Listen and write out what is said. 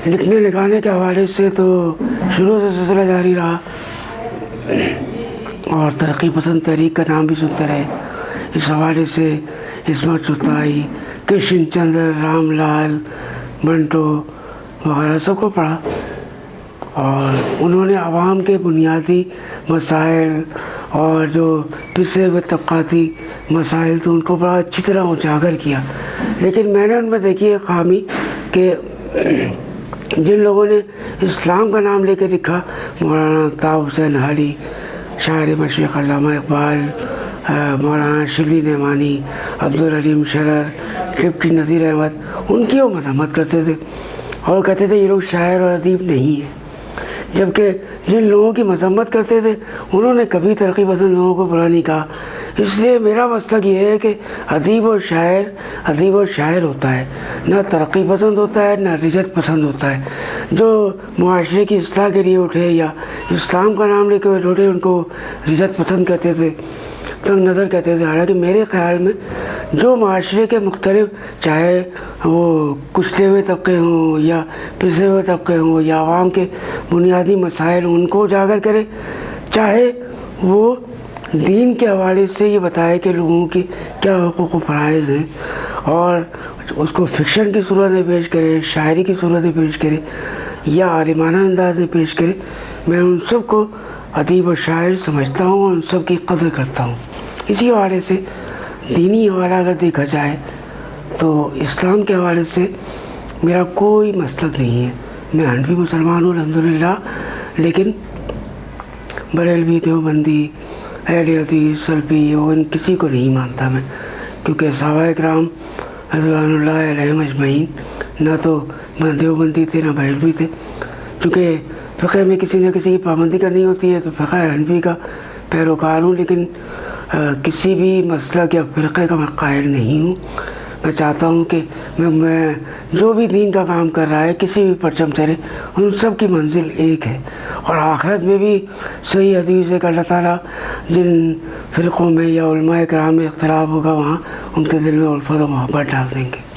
لکھنے لکھانے کے حوالے سے تو شروع سے سلسلہ جاری رہا اور ترقی پسند تحریک کا نام بھی سنتے رہے۔ اس حوالے سے عصمت چغتائی، کرشن چندر، رام لال، منٹو وغیرہ سب کو پڑھا، اور انہوں نے عوام کے بنیادی مسائل اور جو پسے ہوئے طبقاتی مسائل تو ان کو بڑا اچھی طرح اجاگر کیا۔ لیکن میں نے ان میں دیکھی ایک خامی کہ جن لوگوں نے اسلام کا نام لے کے لکھا، مولانا الطاف حسین حلی، شاعر مشرق علامہ اقبال، مولانا شبلی نعمانی، عبدالعلیم شرر، ڈپٹی نذیر احمد، ان کی وہ مذمت کرتے تھے اور کہتے تھے یہ لوگ شاعر اور ادیب نہیں ہیں، جبکہ جن لوگوں کی مذمت کرتے تھے انہوں نے کبھی ترقی پسند لوگوں کو برا نہیں کہا۔ اس لیے میرا مسلک یہ ہے کہ ادیب و شاعر ہوتا ہے، نہ ترقی پسند ہوتا ہے نہ رجت پسند ہوتا ہے۔ جو معاشرے کی اصلاح کے لیے اٹھے یا اسلام کا نام لے کے اٹھے ان کو رجت پسند کہتے تھے، تنگ نظر کہتے تھے۔ حالانکہ میرے خیال میں جو معاشرے کے مختلف، چاہے وہ کچلے ہوئے طبقے ہوں یا پسے ہوئے طبقے ہوں یا عوام کے بنیادی مسائل ان کو اجاگر کرے، چاہے وہ دین کے حوالے سے یہ بتائے کہ لوگوں کی کیا حقوق و فرائض ہیں، اور اس کو فکشن کی صورت میں پیش کرے، شاعری کی صورت میں پیش کرے یا عالمانہ انداز میں پیش کرے، میں ان سب کو ادیب و شاعر سمجھتا ہوں اور ان سب کی قدر کرتا ہوں۔ اسی حوالے سے دینی حوالہ اگر دیکھا جائے تو اسلام کے حوالے سے میرا کوئی مسلک نہیں ہے۔ میں حنفی مسلمان ہوں الحمدللہ، لیکن بریلوی، دیوبندی، اہل حدیث، سلفی، ان کسی کو نہیں مانتا میں، کیونکہ صحابہ کرام رضوان اللہ علیہم اجمعین نہ تو دیوبندی تھے نہ بریلوی تھے۔ چونکہ فقہ میں کسی نہ کسی کی پابندی کرنی ہوتی ہے تو فقہ حنفی کا پیروکار ہوں، لیکن کسی بھی مسلک یا فرقے کا میں قائل نہیں ہوں۔ میں چاہتا ہوں کہ میں جو بھی دین کا کام کر رہا ہے کسی بھی پرچم تلے، ان سب کی منزل ایک ہے، اور آخرت میں بھی صحیح حدیث ہے کہ اللہ تعالیٰ جن فرقوں میں یا علماء کرام میں اختلاف ہوگا وہاں ان کے دل میں الفت و محبت ڈال دیں گے۔